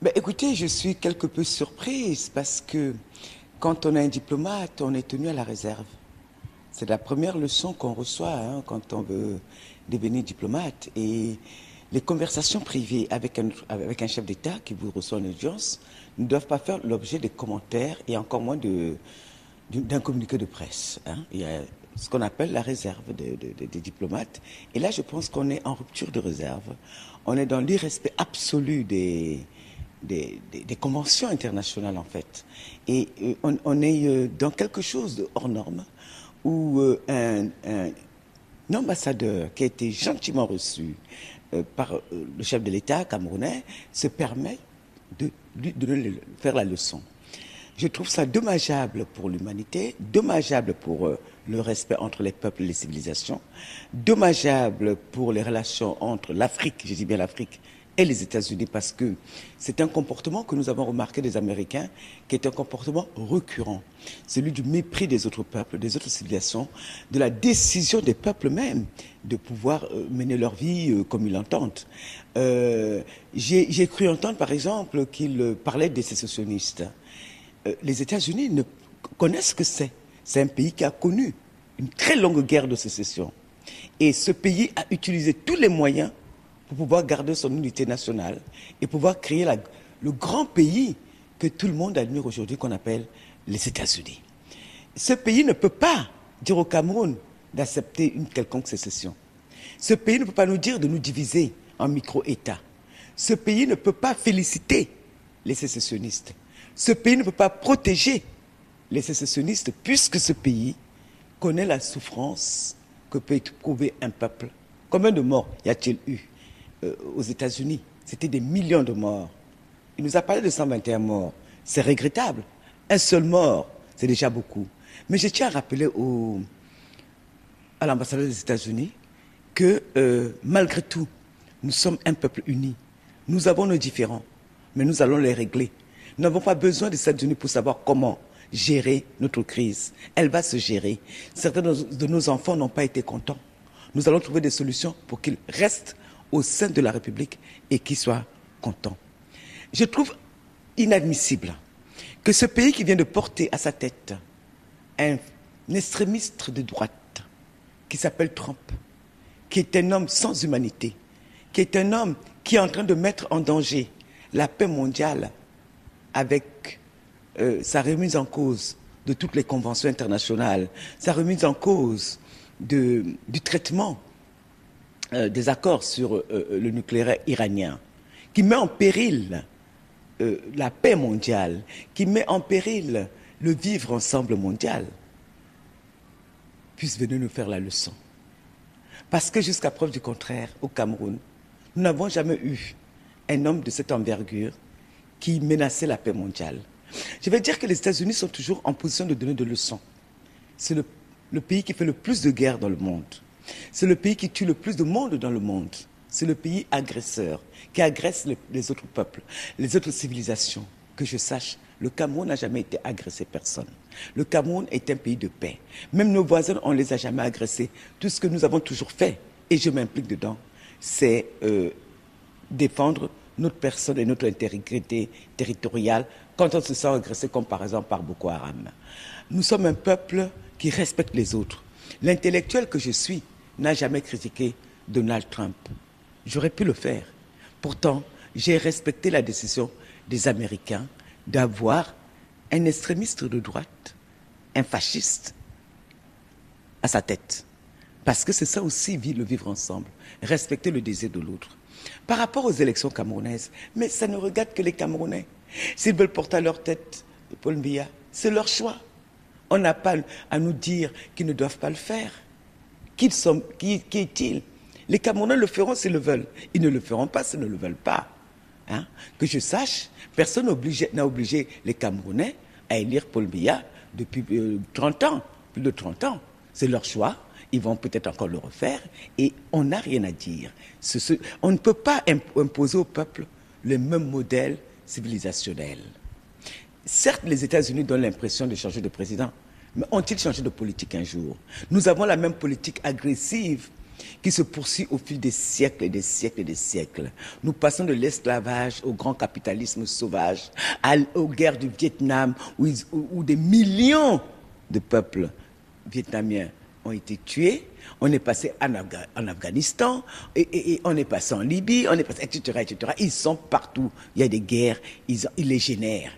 Ben, écoutez, je suis quelque peu surprise parce que quand on est un diplomate, on est tenu à la réserve. C'est la première leçon qu'on reçoit quand on veut devenir diplomate. Et les conversations privées avec un chef d'État qui vous reçoit en audience ne doivent pas faire l'objet de commentaires et encore moins d'un communiqué de presse. Il y a ce qu'on appelle la réserve des diplomates. Et là, je pense qu'on est en rupture de réserve. On est dans l'irrespect absolu des conventions internationales, en fait. Et on est dans quelque chose de hors norme où un ambassadeur qui a été gentiment reçu par le chef de l'État camerounais se permet de lui faire la leçon. Je trouve ça dommageable pour l'humanité, dommageable pour le respect entre les peuples et les civilisations, dommageable pour les relations entre l'Afrique, je dis bien l'Afrique, et les États-Unis, parce que c'est un comportement que nous avons remarqué des Américains, qui est un comportement récurrent, celui du mépris des autres peuples, des autres civilisations, de la décision des peuples même de pouvoir mener leur vie comme ils l'entendent. J'ai cru entendre, par exemple, qu'il parlait des sécessionnistes. Les États-Unis ne connaissent ce que c'est. C'est un pays qui a connu une très longue guerre de sécession. Et ce pays a utilisé tous les moyens pour pouvoir garder son unité nationale et pouvoir créer le grand pays que tout le monde admire aujourd'hui, qu'on appelle les États-Unis. Ce pays ne peut pas dire au Cameroun d'accepter une quelconque sécession. Ce pays ne peut pas nous dire de nous diviser en micro-États. Ce pays ne peut pas féliciter les sécessionnistes. Ce pays ne peut pas protéger les sécessionnistes puisque ce pays connaît la souffrance que peut éprouver un peuple. Combien de morts y a-t-il eu aux États-Unis? C'était des millions de morts. Il nous a parlé de 121 morts. C'est regrettable. Un seul mort, c'est déjà beaucoup. Mais je tiens à rappeler à l'ambassadeur des États-Unis que malgré tout, nous sommes un peuple uni. Nous avons nos différends, mais nous allons les régler. Nous n'avons pas besoin des États-Unis pour savoir comment gérer notre crise. Elle va se gérer. Certains de nos enfants n'ont pas été contents. Nous allons trouver des solutions pour qu'ils restent au sein de la République et qu'ils soient contents. Je trouve inadmissible que ce pays qui vient de porter à sa tête un extrémiste de droite qui s'appelle Trump, qui est un homme sans humanité, qui est un homme qui est en train de mettre en danger la paix mondiale avec sa remise en cause de toutes les conventions internationales, sa remise en cause du traitement des accords sur le nucléaire iranien, qui met en péril la paix mondiale, qui met en péril le vivre ensemble mondial, puisse venir nous faire la leçon. Parce que jusqu'à preuve du contraire, au Cameroun, nous n'avons jamais eu un homme de cette envergure qui menaçait la paix mondiale. Je vais dire que les États-Unis sont toujours en position de donner des leçons. C'est le pays qui fait le plus de guerres dans le monde. C'est le pays qui tue le plus de monde dans le monde. C'est le pays agresseur, qui agresse les autres peuples, les autres civilisations. Que je sache, le Cameroun n'a jamais été agressé personne. Le Cameroun est un pays de paix. Même nos voisins, on ne les a jamais agressés. Tout ce que nous avons toujours fait, et je m'implique dedans, c'est défendre notre personne et notre intégrité territoriale quand on se sent agressé, comme par exemple par Boko Haram. Nous sommes un peuple qui respecte les autres. L'intellectuel que je suis n'a jamais critiqué Donald Trump. J'aurais pu le faire. Pourtant, j'ai respecté la décision des Américains d'avoir un extrémiste de droite, un fasciste, à sa tête. Parce que c'est ça aussi, le vivre ensemble, respecter le désir de l'autre. Par rapport aux élections camerounaises, mais ça ne regarde que les Camerounais. S'ils veulent porter à leur tête Paul Biya, c'est leur choix. On n'a pas à nous dire qu'ils ne doivent pas le faire. Qui est-il? Les Camerounais le feront s'ils le veulent. Ils ne le feront pas s'ils ne le veulent pas. Que je sache, personne n'a obligé les Camerounais à élire Paul Biya depuis 30 ans, plus de 30 ans. C'est leur choix. Ils vont peut-être encore le refaire et on n'a rien à dire. On ne peut pas imposer au peuple le même modèle civilisationnel. Certes, les États-Unis donnent l'impression de changer de président, mais ont-ils changé de politique un jour? Nous avons la même politique agressive qui se poursuit au fil des siècles et des siècles et des siècles. Nous passons de l'esclavage au grand capitalisme sauvage, aux guerres du Vietnam, où des millions de peuples vietnamiens ont été tués. On est passé en Afghanistan, et on est passé en Libye, on est passé, etc., etc. Ils sont partout. Il y a des guerres, ils les génèrent.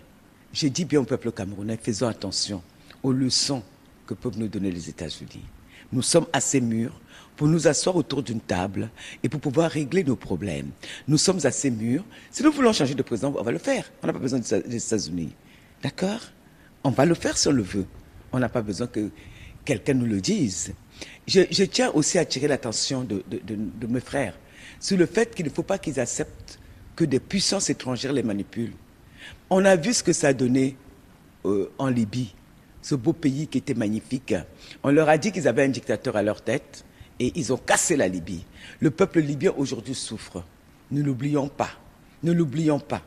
Je dis bien au peuple camerounais, faisons attention aux leçons que peuvent nous donner les États-Unis. Nous sommes assez mûrs pour nous asseoir autour d'une table et pour pouvoir régler nos problèmes. Nous sommes assez mûrs. Si nous voulons changer de président, on va le faire. On n'a pas besoin des États-Unis. D'accord? On va le faire si on le veut. On n'a pas besoin que quelqu'un nous le dise. Je tiens aussi à attirer l'attention de mes frères sur le fait qu'il ne faut pas qu'ils acceptent que des puissances étrangères les manipulent. On a vu ce que ça a donné en Libye, ce beau pays qui était magnifique. On leur a dit qu'ils avaient un dictateur à leur tête et ils ont cassé la Libye. Le peuple libyen aujourd'hui souffre. Ne l'oublions pas. Ne l'oublions pas.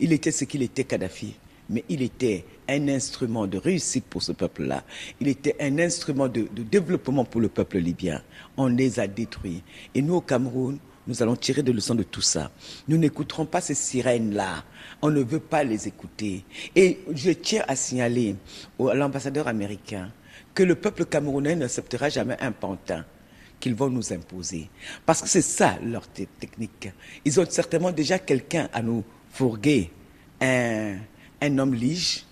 Il était ce qu'il était, Kadhafi, mais il était un instrument de réussite pour ce peuple-là. Il était un instrument de développement pour le peuple libyen. On les a détruits. Et nous, au Cameroun, nous allons tirer des leçons de tout ça. Nous n'écouterons pas ces sirènes-là. On ne veut pas les écouter. Et je tiens à signaler à l'ambassadeur américain que le peuple camerounais n'acceptera jamais un pantin qu'ils vont nous imposer. Parce que c'est ça leur technique. Ils ont certainement déjà quelqu'un à nous fourguer. Un homme lige,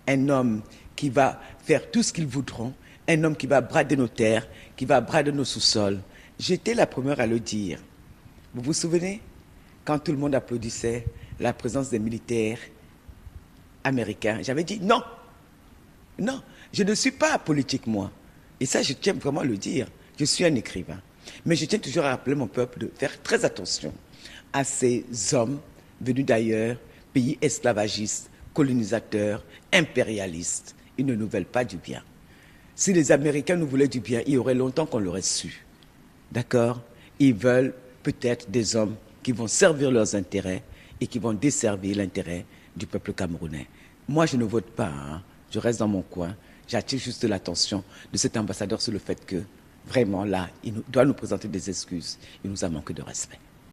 un homme qui va faire tout ce qu'ils voudront, un homme qui va brader nos terres, qui va brader nos sous-sols. J'étais la première à le dire. Vous vous souvenez, quand tout le monde applaudissait la présence des militaires américains, j'avais dit non, non, je ne suis pas politique moi. Et ça, je tiens vraiment à le dire. Je suis un écrivain. Mais je tiens toujours à rappeler mon peuple de faire très attention à ces hommes venus d'ailleurs, pays esclavagistes, colonisateurs, impérialistes. Ils ne nous veulent pas du bien. Si les Américains nous voulaient du bien, il y aurait longtemps qu'on l'aurait su. D'accord? Ils veulent peut-être des hommes qui vont servir leurs intérêts et qui vont desservir l'intérêt du peuple camerounais. Moi, je ne vote pas, hein. Je reste dans mon coin. J'attire juste l'attention de cet ambassadeur sur le fait que, vraiment, là, il doit nous présenter des excuses. Il nous a manqué de respect.